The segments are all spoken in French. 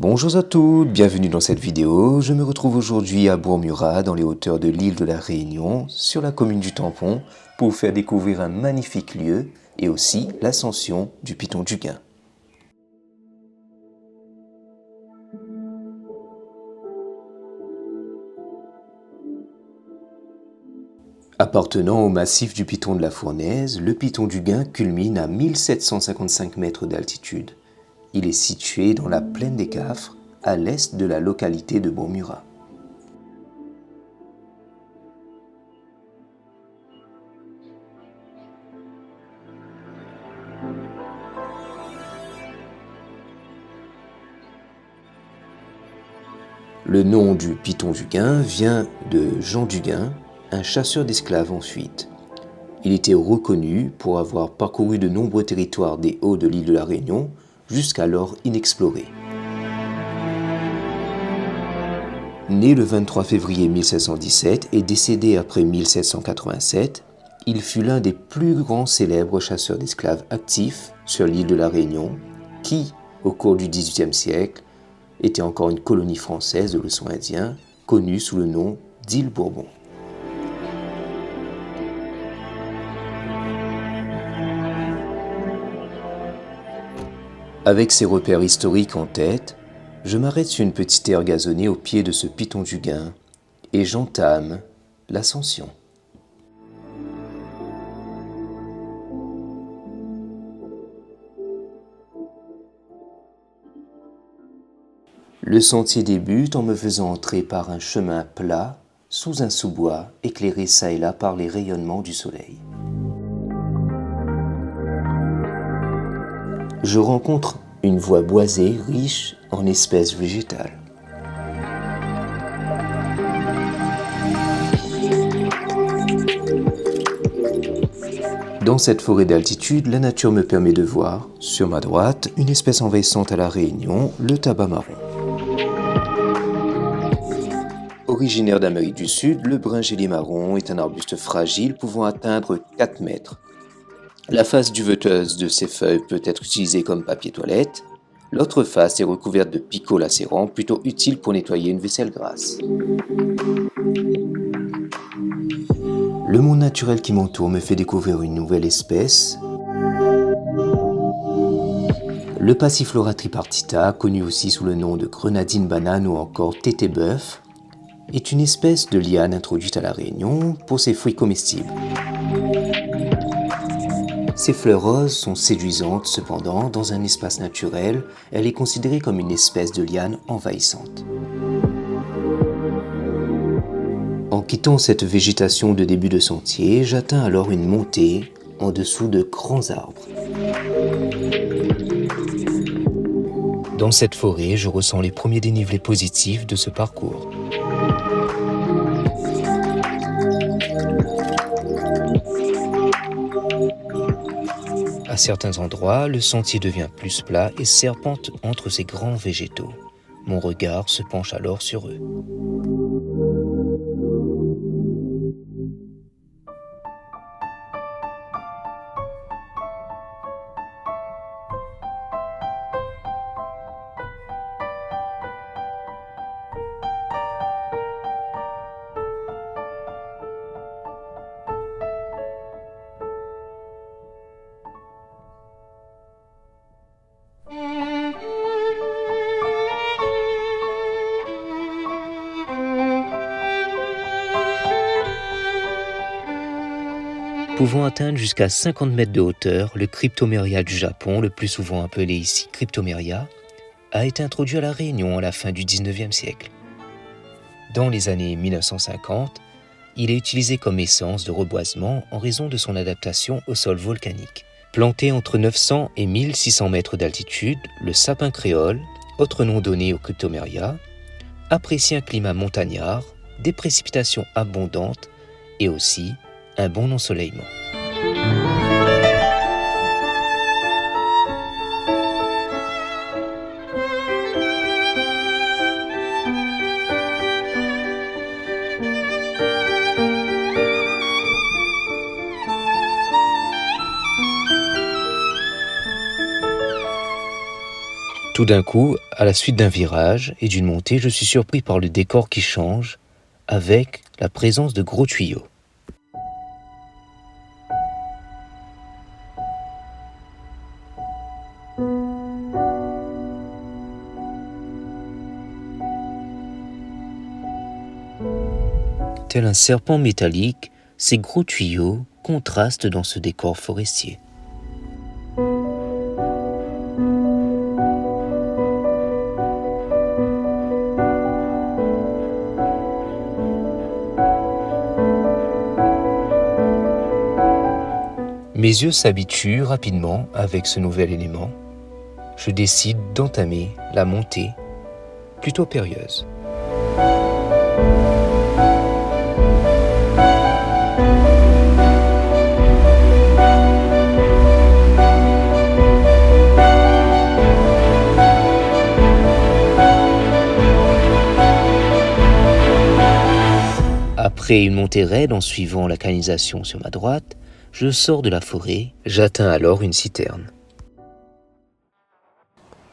Bonjour à tous, bienvenue dans cette vidéo. Je me retrouve aujourd'hui à Bourg-Murat, dans les hauteurs de l'île de la Réunion, sur la commune du Tampon, pour vous faire découvrir un magnifique lieu et aussi l'ascension du Piton du Gain. Appartenant au massif du Piton de la Fournaise, le Piton du Gain culmine à 1755 mètres d'altitude. Il est situé dans la plaine des Cafres, à l'est de la localité de Bourg-Murat. Le nom du Piton du Gain vient de Jean Dugain, un chasseur d'esclaves en fuite. Il était reconnu pour avoir parcouru de nombreux territoires des hauts de l'île de la Réunion, jusqu'alors inexplorés. Né le 23 février 1717 et décédé après 1787, il fut l'un des plus grands célèbres chasseurs d'esclaves actifs sur l'île de la Réunion, qui, au cours du XVIIIe siècle, était encore une colonie française de l'océan Indien, connue sous le nom d'île Bourbon. Avec ces repères historiques en tête, je m'arrête sur une petite terre gazonnée au pied de ce Piton du Gain et j'entame l'ascension. Le sentier débute en me faisant entrer par un chemin plat sous un sous-bois éclairé çà et là par les rayonnements du soleil. Je rencontre une voie boisée riche en espèces végétales. Dans cette forêt d'altitude, la nature me permet de voir, sur ma droite, une espèce envahissante à la Réunion, le tabac marron. Originaire d'Amérique du Sud, le bringélier marron est un arbuste fragile pouvant atteindre 4 mètres. La face duveteuse de ses feuilles peut être utilisée comme papier toilette. L'autre face est recouverte de picots lacérants, plutôt utiles pour nettoyer une vaisselle grasse. Le monde naturel qui m'entoure me fait découvrir une nouvelle espèce, le Passiflora tripartita, connu aussi sous le nom de grenadine banane ou encore tété bœuf, est une espèce de liane introduite à la Réunion pour ses fruits comestibles. Ses fleurs roses sont séduisantes, cependant, dans un espace naturel, elle est considérée comme une espèce de liane envahissante. En quittant cette végétation de début de sentier, j'atteins alors une montée en dessous de grands arbres. Dans cette forêt, je ressens les premiers dénivelés positifs de ce parcours. À certains endroits, le sentier devient plus plat et serpente entre ces grands végétaux. Mon regard se penche alors sur eux. Pouvant atteindre jusqu'à 50 mètres de hauteur, le Cryptomeria du Japon, le plus souvent appelé ici Cryptomeria, a été introduit à la Réunion à la fin du 19e siècle. Dans les années 1950, il est utilisé comme essence de reboisement en raison de son adaptation au sol volcanique. Planté entre 900 et 1600 mètres d'altitude, le sapin créole, autre nom donné au Cryptomeria, apprécie un climat montagnard, des précipitations abondantes et aussi un bon ensoleillement. Tout d'un coup, À la suite d'un virage et d'une montée, je suis surpris par le décor qui change avec la présence de gros tuyaux. Tel un serpent métallique, ces gros tuyaux contrastent dans ce décor forestier. Mes yeux s'habituent rapidement avec ce nouvel élément. Je décide d'entamer la montée, plutôt périlleuse. Après une montée raide en suivant la canalisation sur ma droite, je sors de la forêt, j'atteins alors une citerne.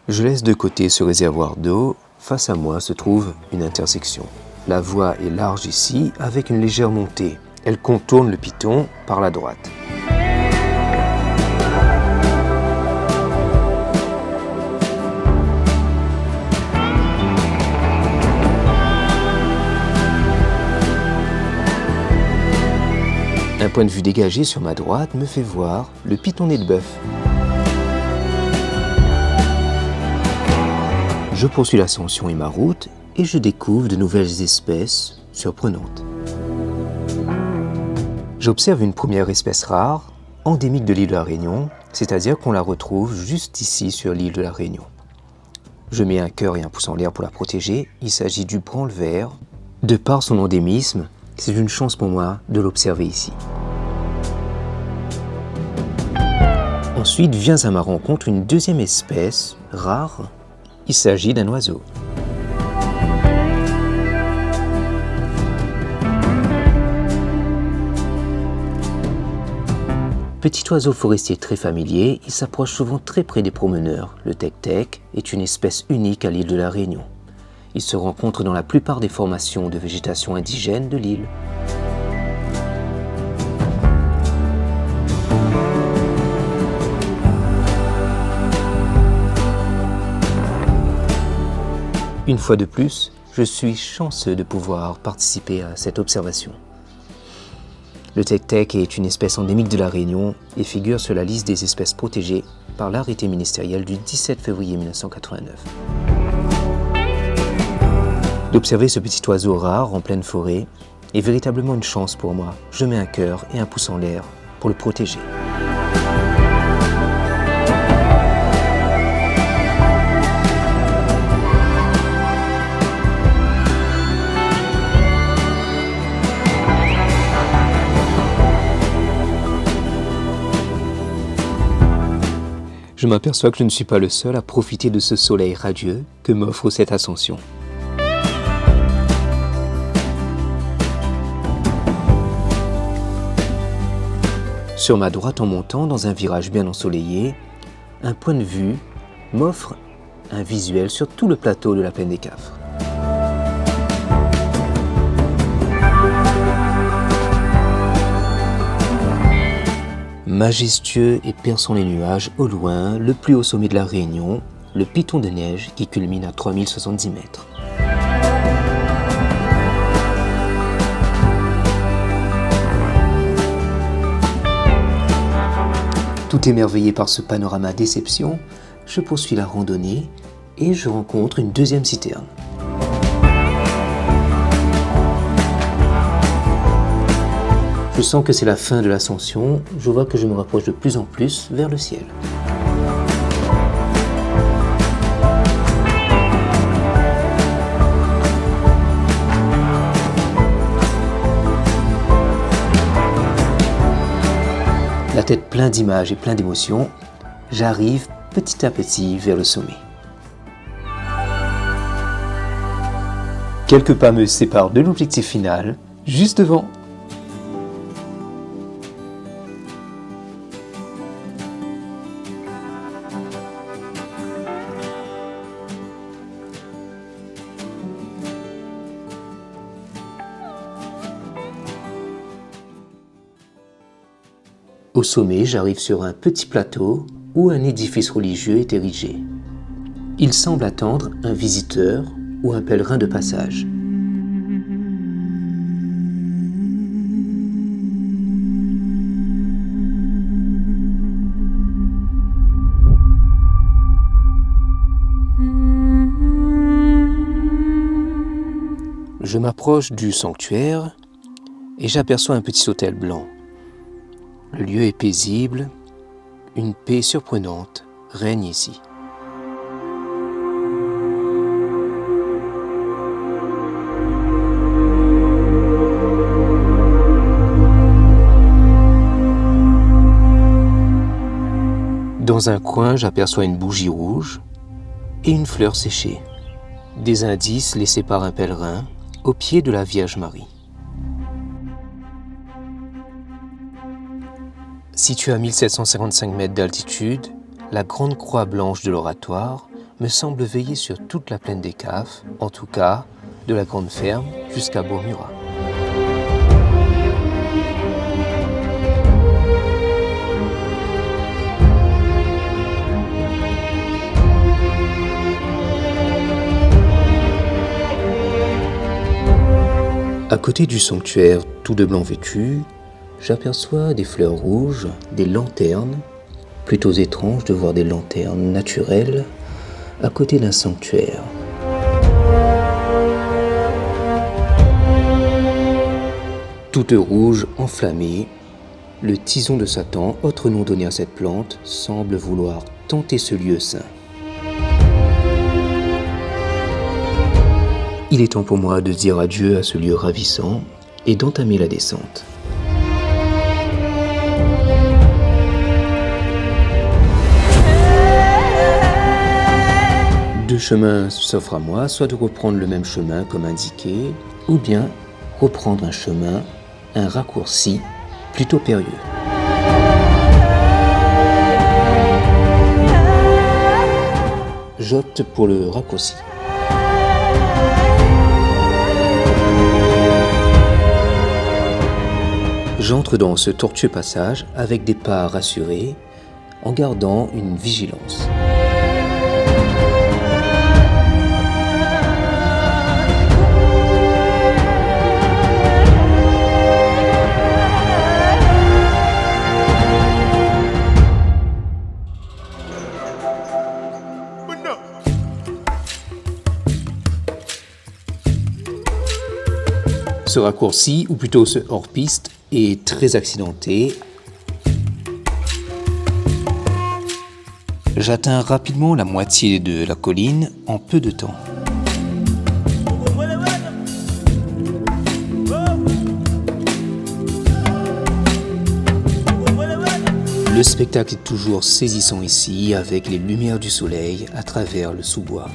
Je laisse de côté ce réservoir d'eau, face à moi se trouve une intersection. La voie est large ici, avec une légère montée. Elle contourne le piton par la droite. Un point de vue dégagé sur ma droite me fait voir le piton-nez de bœuf. Je poursuis l'ascension et ma route et je découvre de nouvelles espèces surprenantes. J'observe une première espèce rare, endémique de l'île de la Réunion, c'est-à-dire qu'on la retrouve juste ici sur l'île de la Réunion. Je mets un cœur et un pouce en l'air pour la protéger, il s'agit du branle-vert. De par son endémisme, c'est une chance pour moi de l'observer ici. Ensuite vient à ma rencontre une deuxième espèce rare, il s'agit d'un oiseau. Petit oiseau forestier très familier, il s'approche souvent très près des promeneurs. Le tec-tec est une espèce unique à l'île de la Réunion. Il se rencontre dans la plupart des formations de végétation indigène de l'île. Une fois de plus, je suis chanceux de pouvoir participer à cette observation. Le tec-tec est une espèce endémique de la Réunion et figure sur la liste des espèces protégées par l'arrêté ministériel du 17 février 1989. D'observer ce petit oiseau rare en pleine forêt est véritablement une chance pour moi. Je mets un cœur et un pouce en l'air pour le protéger. Je m'aperçois que je ne suis pas le seul à profiter de ce soleil radieux que m'offre cette ascension. Sur ma droite en montant, dans un virage bien ensoleillé, un point de vue m'offre un visuel sur tout le plateau de la plaine des Cafres. Majestueux et perçant les nuages, au loin, le plus haut sommet de la Réunion, le piton de neige qui culmine à 3070 mètres. Tout émerveillé par ce panorama d'exception, je poursuis la randonnée et je rencontre une deuxième citerne. Je sens que c'est la fin de l'ascension, je vois que je me rapproche de plus en plus vers le ciel. La tête pleine d'images et pleine d'émotions, j'arrive petit à petit vers le sommet. Quelques pas me séparent de l'objectif final, juste devant. Au sommet, j'arrive sur un petit plateau où un édifice religieux est érigé. Il semble attendre un visiteur ou un pèlerin de passage. Je m'approche du sanctuaire et j'aperçois un petit autel blanc. Le lieu est paisible, une paix surprenante règne ici. Dans un coin, j'aperçois une bougie rouge et une fleur séchée, des indices laissés par un pèlerin au pied de la Vierge Marie. Située à 1755 mètres d'altitude, la grande croix blanche de l'oratoire me semble veiller sur toute la plaine des Caves, en tout cas de la Grande Ferme jusqu'à Bourg-Murat. À côté du sanctuaire tout de blanc vêtu, j'aperçois des fleurs rouges, des lanternes. Plutôt étrange de voir des lanternes naturelles à côté d'un sanctuaire. Toutes rouges, enflammées, le tison de Satan, autre nom donné à cette plante, semble vouloir tenter ce lieu saint. Il est temps pour moi de dire adieu à ce lieu ravissant et d'entamer la descente. Deux chemins s'offrent à moi, soit de reprendre le même chemin comme indiqué, ou bien reprendre un chemin, un raccourci plutôt périlleux. J'opte pour le raccourci. J'entre dans ce tortueux passage avec des pas rassurés, en gardant une vigilance. Ce raccourci, ou plutôt ce hors-piste, est très accidenté. J'atteins rapidement la moitié de la colline en peu de temps. Le spectacle est toujours saisissant ici, avec les lumières du soleil à travers le sous-bois.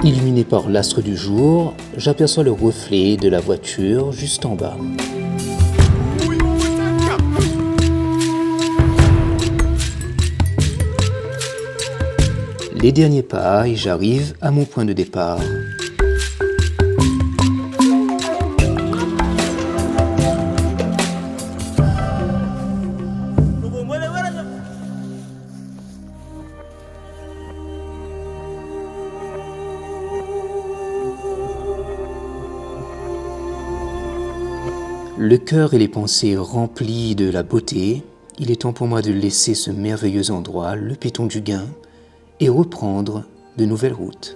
Illuminé par l'astre du jour, j'aperçois le reflet de la voiture juste en bas. Les derniers pas et j'arrive à mon point de départ. Le cœur et les pensées remplis de la beauté, il est temps pour moi de laisser ce merveilleux endroit, le Piton du Gain, et reprendre de nouvelles routes.